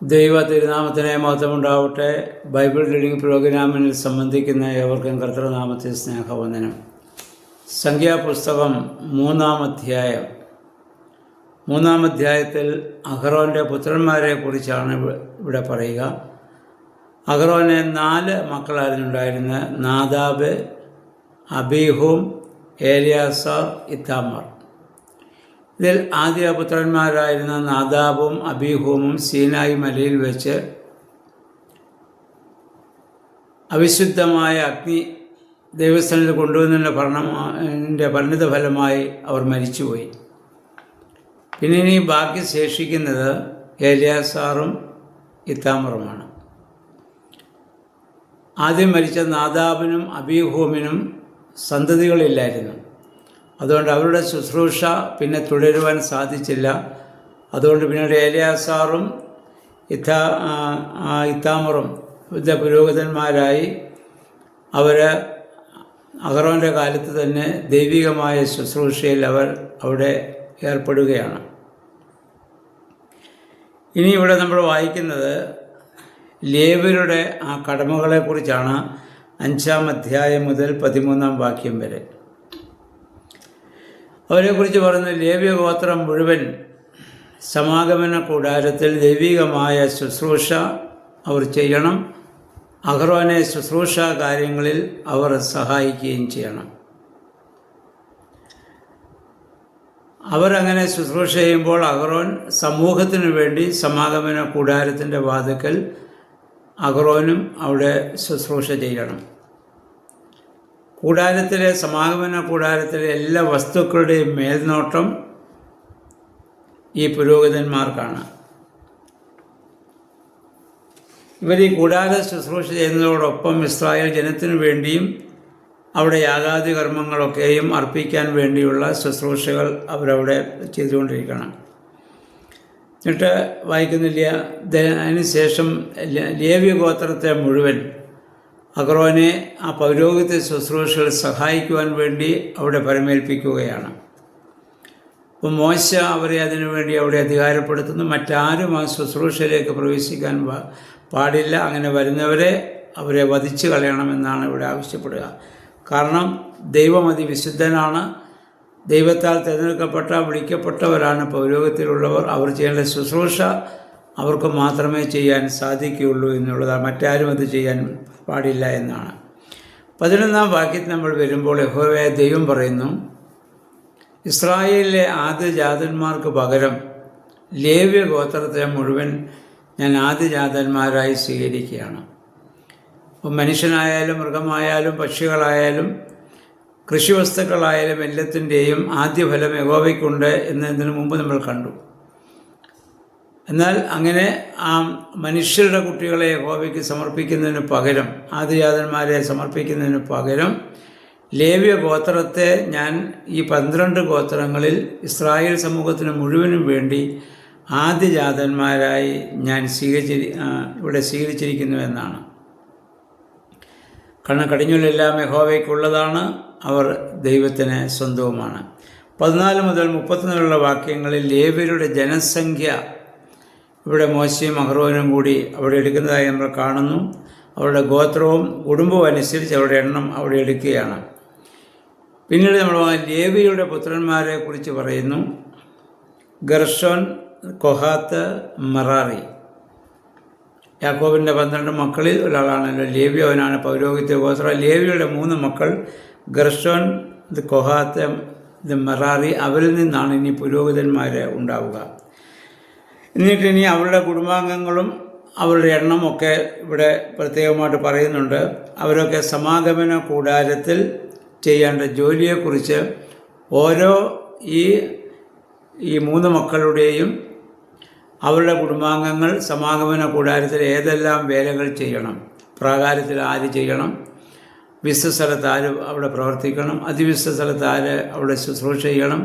ദൈവ തിരുനാമത്തിനെ മഹത്വമുണ്ടാവട്ടെ. Bible reading പ്രോഗ്രാമിൽ സംബന്ധിക്കുന്ന ഏവർക്കും കർത്തൃനാമത്തിൽ സ്നേഹവന്ദനം. സംഖ്യാപുസ്തകം 3-ാം അധ്യായം. 3-ാം അധ്യായത്തിൽ അഹറോൻ്റെ പുത്രന്മാരെ കുറിച്ചാണ് ഇവിടെ പറയുക. അഹറോന് 4 മക്കളായിരുന്നുണ്ടായിരുന്നത്: നാദാബ്, അബീഹൂം, ഏലിയാസാർ, ഇത്താമാർ. ഇതിൽ ആദ്യ പുത്രന്മാരായിരുന്ന നാദാബും അബീഹൂമും സീനായി മലയിൽ വെച്ച് അവിശുദ്ധമായ അഗ്നി ദൈവസ്ഥനിൽ കൊണ്ടുവന്നതിൻ്റെ പരിണിത ഫലമായി അവർ മരിച്ചുപോയി. പിന്നെ ഇനി ബാക്കി ശേഷിക്കുന്നത് ഏലിയാസാറും ഇത്താമറുമാണ്. ആദ്യം മരിച്ച നാദാബിനും അബീഹൂമിനും സന്തതികളില്ലായിരുന്നു. അതുകൊണ്ട് അവരുടെ ശുശ്രൂഷ പിന്നെ തുടരുവാൻ സാധിച്ചില്ല. അതുകൊണ്ട് പിന്നീട് ഏലിയാസാറും ഇത്താമറും പുരോഹിതന്മാരായി അവർ അഹറോൻ്റെ കാലത്ത് തന്നെ ദൈവികമായ ശുശ്രൂഷയിൽ അവർ അവിടെ ഏർപ്പെടുകയാണ്. ഇനി ഇവിടെ നമ്മൾ വായിക്കുന്നത് ലേവ്യരുടെ ആ കടമകളെക്കുറിച്ചാണ്. 5-ാം അധ്യായം മുതൽ 13-ാം വാക്യം വരെ അവരെക്കുറിച്ച് പറയുന്ന ലേവ്യ ഗോത്രം മുഴുവൻ സമാഗമന കൂടാരത്തിൽ ദൈവികമായ ശുശ്രൂഷ അവർ ചെയ്യണം. അഹറോനെ ശുശ്രൂഷ കാര്യങ്ങളിൽ അവർ സഹായിക്കുകയും ചെയ്യണം. അവരങ്ങനെ ശുശ്രൂഷ ചെയ്യുമ്പോൾ അഹറോൻ സമൂഹത്തിനു വേണ്ടി സമാഗമന കൂടാരത്തിൻ്റെ വാതിക്കൽ അഹറോനും അവിടെ ശുശ്രൂഷ ചെയ്യണം. കൂടാരത്തിലെ സമാഗമന കൂടാരത്തിലെ എല്ലാ വസ്തുക്കളുടെയും മേൽനോട്ടം ഈ പുരോഹിതന്മാർക്കാണ്. ഇവർ ഈ കൂടാര ശുശ്രൂഷ ചെയ്യുന്നതോടൊപ്പം ഇസ്രായേൽ ജനത്തിനു വേണ്ടിയും അവിടെ യാഗാദി കർമ്മങ്ങളൊക്കെയും അർപ്പിക്കാൻ വേണ്ടിയുള്ള ശുശ്രൂഷകൾ അവരവിടെ ചെയ്തുകൊണ്ടിരിക്കണം. എന്നിട്ട് വായിക്കുന്നില്ല, അതിനുശേഷം ലേവ്യ ഗോത്രത്തെ മുഴുവൻ അഹറോനെ ആ പൗരോഹിത്യ ശുശ്രൂഷകൾ സഹായിക്കുവാൻ വേണ്ടി അവിടെ പരമേൽപ്പിക്കുകയാണ്. അപ്പോൾ മോശ അവരെ അതിനുവേണ്ടി അവിടെ അധികാരപ്പെടുത്തുന്നു. മറ്റാരും ആ ശുശ്രൂഷയിലേക്ക് പ്രവേശിക്കാൻ പാടില്ല. അങ്ങനെ വരുന്നവരെ അവരെ വധിച്ചു കളയണമെന്നാണ് ഇവിടെ ആവശ്യപ്പെടുക. കാരണം ദൈവം അതിവിശുദ്ധനാണ്. ദൈവത്താൽ തിരഞ്ഞെടുക്കപ്പെട്ട വിളിക്കപ്പെട്ടവരാണ് പൗരോഹിത്യത്തിലുള്ളവർ. അവർ ചെയ്യേണ്ട ശുശ്രൂഷ അവർക്ക് മാത്രമേ ചെയ്യാൻ സാധിക്കുകയുള്ളൂ എന്നുള്ളതാണ്. മറ്റാരും അത് ചെയ്യാൻ പാടില്ല എന്നാണ്. 11-ാം വാക്യത്തിൽ നമ്മൾ വരുമ്പോൾ യഹോവയായ ദൈവം പറയുന്നു, ഇസ്രായേലിലെ ആദ്യജാതന്മാർക്ക് പകരം ലേവ്യ ഗോത്രത്തെ മുഴുവൻ ഞാൻ ആദ്യജാതന്മാരായി സ്വീകരിക്കുകയാണ്. അപ്പം മനുഷ്യനായാലും മൃഗമായാലും പക്ഷികളായാലും കൃഷിവസ്തുക്കളായാലും എല്ലാത്തിൻ്റെയും ആദ്യഫലം യഹോവയ്ക്കുണ്ട് എന്നതിന് മുമ്പ് നമ്മൾ കണ്ടു. എന്നാൽ അങ്ങനെ ആ മനുഷ്യരുടെ കുട്ടികളെ യഹോവയ്ക്ക് സമർപ്പിക്കുന്നതിന് പകരം, ആദ്യജാതന്മാരെ സമർപ്പിക്കുന്നതിന് പകരം ലേവ്യ ഗോത്രത്തെ ഞാൻ ഈ 12 ഗോത്രങ്ങളിൽ ഇസ്രായേൽ സമൂഹത്തിന് മുഴുവനും വേണ്ടി ആദ്യജാതന്മാരായി ഞാൻ ഇവിടെ സ്വീകരിച്ചിരിക്കുന്നു എന്നാണ്. കാരണം കടിഞ്ഞൂലെല്ലാം യഹോവയ്ക്കുള്ളതാണ്, അവർ ദൈവത്തിന് സ്വന്തവുമാണ്. 14 മുതൽ 34 വാക്യങ്ങളിൽ ലേവ്യരുടെ ജനസംഖ്യ ഇവിടെ മോശയും അഹറോനും കൂടി അവിടെ എടുക്കുന്നതായി നമ്മൾ കാണുന്നു. അവരുടെ ഗോത്രവും കുടുംബവും അനുസരിച്ച് അവരുടെ എണ്ണം അവിടെ എടുക്കുകയാണ്. പിന്നീട് നമ്മൾ ലേവിയുടെ പുത്രന്മാരെ കുറിച്ച് പറയുന്നു. ഗർഷോൻ, കൊഹാത്ത്, മെറാറി. യാക്കോബിൻ്റെ 12 മക്കളിൽ ഒരാളാണല്ലോ ലേവി. അവനാണ് പൗരോഹിത്യ ഗോത്രം. ലേവിയുടെ 3 മക്കൾ ഗർഷോൻ, കൊഹാത്ത്, മെറാറി. അവരിൽ നിന്നാണ് ഇനി പുരോഹിതന്മാർ ഉണ്ടാവുക. എന്നിട്ട് ഇനി അവരുടെ കുടുംബാംഗങ്ങളും അവരുടെ എണ്ണമൊക്കെ ഇവിടെ പ്രത്യേകമായിട്ട് പറയുന്നുണ്ട്. അവരൊക്കെ സമാഗമന കൂടാരത്തിൽ ചെയ്യേണ്ട ജോലിയെക്കുറിച്ച് ഓരോ ഈ 3 മക്കളുടെയും അവരുടെ കുടുംബാംഗങ്ങൾ സമാഗമന കൂടാരത്തിൽ ഏതെല്ലാം വേലകൾ ചെയ്യണം, പ്രാകാരത്തിൽ ആര് ചെയ്യണം, വിശുദ്ധ സ്ഥലത്ത് ആര് അവിടെ പ്രവർത്തിക്കണം, അതിവിശുദ്ധ സ്ഥലത്ത് ആര് അവിടെ ശുശ്രൂഷ ചെയ്യണം,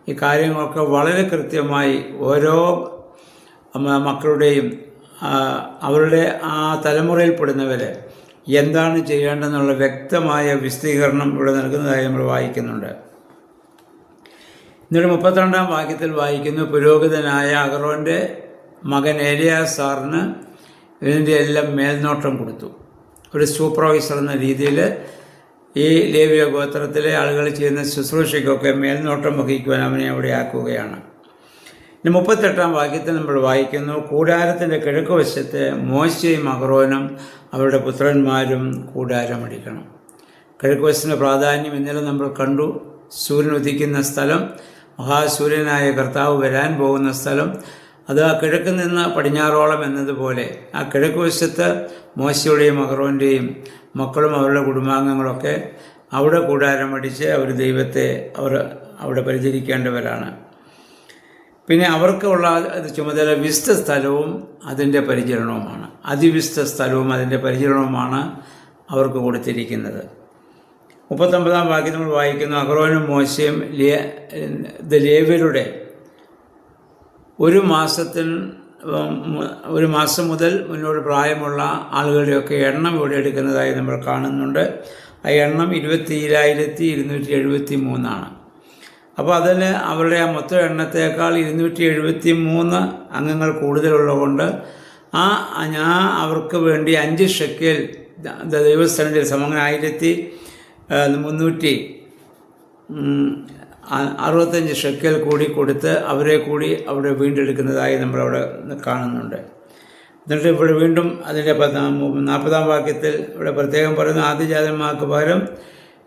ഈ കാര്യങ്ങളൊക്കെ വളരെ കൃത്യമായി ഓരോ മക്കളുടെയും അവരുടെ ആ തലമുറയിൽപ്പെടുന്നവർ എന്താണ് ചെയ്യേണ്ടതെന്നുള്ള വ്യക്തമായ വിശദീകരണം ഇവിടെ നൽകുന്നതായി നമ്മൾ വായിക്കുന്നുണ്ട്. എന്നിട്ട് 32-ാം വാക്യത്തിൽ വായിക്കുന്നു, പുരോഹിതനായ അഹറോൻ്റെ മകൻ ഏലിയാസാറിന് ഇതിൻ്റെ എല്ലാം മേൽനോട്ടം കൊടുത്തു. ഒരു സൂപ്പർവൈസർ എന്ന രീതിയിൽ ഈ ലേവ്യ ഗോത്രത്തിലെ ആളുകൾ ചെയ്യുന്ന ശുശ്രൂഷയ്ക്കൊക്കെ മേൽനോട്ടം വഹിക്കുവാൻ അവനെ അവിടെ ആക്കുകയാണ്. ഇനി 38-ാം വാക്യത്തിൽ നമ്മൾ വായിക്കുന്നു, കൂടാരത്തിൻ്റെ കിഴക്ക് വശത്ത് മോശയും അഹ്റോനും അവരുടെ പുത്രന്മാരും കൂടാരമടിക്കണം. കിഴക്ക് വശത്തിൻ്റെ പ്രാധാന്യം ഇന്നലെ നമ്മൾ കണ്ടു. സൂര്യൻ ഉദിക്കുന്ന സ്ഥലം, മഹാസൂര്യനായ കർത്താവ് വരാൻ പോകുന്ന സ്ഥലം, അത് ആ കിഴക്ക് നിന്ന് പടിഞ്ഞാറോളം എന്നതുപോലെ ആ കിഴക്ക് വശത്ത് മോശയുടെയും അഹ്റോൻ്റെയും മക്കളും അവരുടെ കുടുംബാംഗങ്ങളൊക്കെ അവിടെ കൂടാരമടിച്ച് അവർ ദൈവത്തെ അവിടെ പരിചരിക്കേണ്ടവരാണ്. പിന്നെ അവർക്കുള്ള ചുമതല വിശുദ്ധ സ്ഥലവും അതിൻ്റെ പരിചരണവുമാണ്. അതിവിശുദ്ധ സ്ഥലവും അതിൻ്റെ പരിചരണവുമാണ് അവർക്ക് കൊടുത്തിരിക്കുന്നത്. 39-ാം വാക്യം നമ്മൾ വായിക്കുന്നു, അഹ്റോനും മോശയും ലേവ്യരുടെ ഒരു മാസം മുതൽ മുന്നോട്ട് പ്രായമുള്ള ആളുകളുടെയൊക്കെ എണ്ണം ഇവിടെ എടുക്കുന്നതായി നമ്മൾ കാണുന്നുണ്ട്. ആ എണ്ണം 22,273 അപ്പോൾ അതിന് അവരുടെ ആ മൊത്തം എണ്ണത്തേക്കാൾ 273 അംഗങ്ങൾ കൂടുതലുള്ളതുകൊണ്ട് അവർക്ക് വേണ്ടി 5 ഷെക്കേൽ ദൈവസ്ഥാനത്തിൽ സമങ്ങനെ 1365 ഷെക്കേൽ കൂടി കൊടുത്ത് അവരെ കൂടി അവിടെ വീണ്ടെടുക്കുന്നതായി നമ്മളവിടെ കാണുന്നുണ്ട്. എന്നിട്ട് ഇവിടെ വീണ്ടും അതിൻ്റെ 40-ാം വാക്യത്തിൽ ഇവിടെ പ്രത്യേകം പറയുന്നു, ആദ്യജാതന്മാർക്ക് പകരം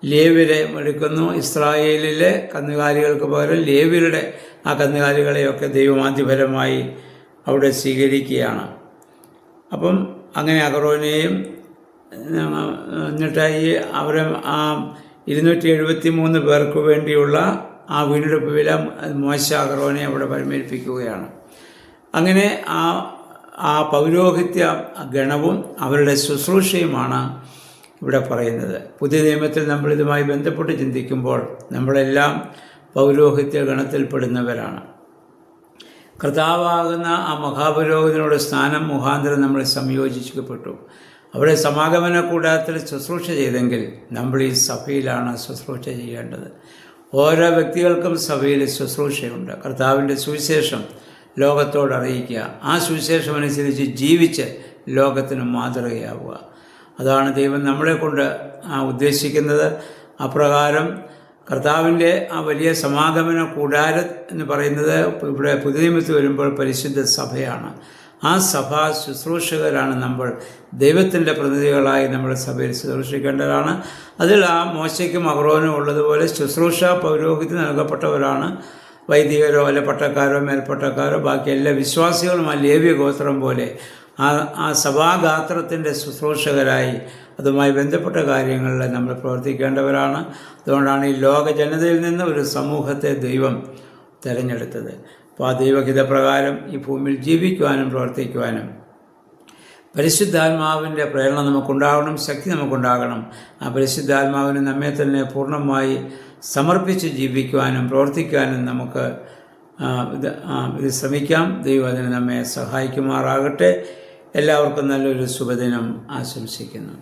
ലേവ്യരെ എടുക്കുന്നു, ഇസ്രായേലിലെ കന്നുകാലികൾക്ക് പകരം ലേവ്യരുടെ ആ കന്നുകാലികളെയൊക്കെ ദൈവമാധ്യപരമായി അവിടെ സ്വീകരിക്കുകയാണ്. അപ്പം അങ്ങനെ അഹ്റോനെയും എന്നിട്ട് അവരെ ആ 273 പേർക്ക് വേണ്ടിയുള്ള ആ വീണ്ടെടുപ്പ് വില മോശ അഹ്റോനെ അവിടെ പരിമേൽപ്പിക്കുകയാണ്. അങ്ങനെ ആ പൗരോഹിത്യ ഗണവും അവരുടെ ശുശ്രൂഷയുമാണ് ഇവിടെ പറയുന്നത്. പുതിയ നിയമത്തിൽ നമ്മളിതുമായി ബന്ധപ്പെട്ട് ചിന്തിക്കുമ്പോൾ നമ്മളെല്ലാം പൗരോഹിത്യ ഗണത്തിൽപ്പെടുന്നവരാണ്. കർത്താവാകുന്ന ആ മഹാപുരോഹിതനോട് സ്ഥാനം മുഖാന്തരം നമ്മൾ സംയോജിക്കപ്പെട്ടു. അവിടെ സമാഗമന കൂടാരത്തിൽ ശുശ്രൂഷ ചെയ്തെങ്കിൽ നമ്മൾ ഈ സഭയിലാണ് ശുശ്രൂഷ ചെയ്യേണ്ടത്. ഓരോ വ്യക്തികൾക്കും സഭയിൽ ശുശ്രൂഷയുണ്ട്. കർത്താവിൻ്റെ സുവിശേഷം ലോകത്തോട് അറിയിക്കുക, ആ സുവിശേഷം അനുസരിച്ച് ജീവിച്ച് ലോകത്തിന് മാതൃകയാവുക. അതാണ് ദൈവം നമ്മളെ കൊണ്ട് ഉദ്ദേശിക്കുന്നത്. അപ്രകാരം കർത്താവിൻ്റെ ആ വലിയ സമാഗമന കൂടാരം എന്ന് പറയുന്നത് ഇവിടെ പുതിയ നിയമത്തിൽ വരുമ്പോൾ പരിശുദ്ധ സഭയാണ്. ആ സഭാ ശുശ്രൂഷകരാണ് നമ്മൾ. ദൈവത്തിൻ്റെ പ്രതിനിധികളായി നമ്മൾ സഭയിൽ ശുശ്രൂഷിക്കേണ്ടതാണ്. അതിൽ ആ മോശയ്ക്കും അഹ്റോനും ഉള്ളതുപോലെ ശുശ്രൂഷ പൗരോഹിത്യം നൽകപ്പെട്ടവരാണ്. വൈദികരോ അല്ലെ പട്ടക്കാരോ മേൽപ്പട്ടക്കാരോ ബാക്കി എല്ലാ വിശ്വാസികളും ആ ലേവ്യ ഗോത്രം പോലെ ആ സഭാഗാത്രത്തിൻ്റെ ശുശ്രൂഷകരായി അതുമായി ബന്ധപ്പെട്ട കാര്യങ്ങളിൽ നമ്മൾ പ്രവർത്തിക്കേണ്ടവരാണ്. അതുകൊണ്ടാണ് ഈ ലോക ജനതയിൽ നിന്ന് ഒരു സമൂഹത്തെ ദൈവം തിരഞ്ഞെടുത്തത്. അപ്പോൾ ആ ദൈവഹിതപ്രകാരം ഈ ഭൂമിയിൽ ജീവിക്കുവാനും പ്രവർത്തിക്കുവാനും പരിശുദ്ധാത്മാവിൻ്റെ പ്രേരണ നമുക്കുണ്ടാകണം, ശക്തി നമുക്കുണ്ടാകണം. ആ പരിശുദ്ധാത്മാവിന് നമ്മെ തന്നെ പൂർണ്ണമായി സമർപ്പിച്ച് ജീവിക്കുവാനും പ്രവർത്തിക്കുവാനും നമുക്ക് ഇത് ശ്രമിക്കാം. ദൈവം അതിന് നമ്മെ സഹായിക്കുമാറാകട്ടെ. എല്ലാവർക്കും നല്ലൊരു ശുഭദിനം ആശംസിക്കുന്നു.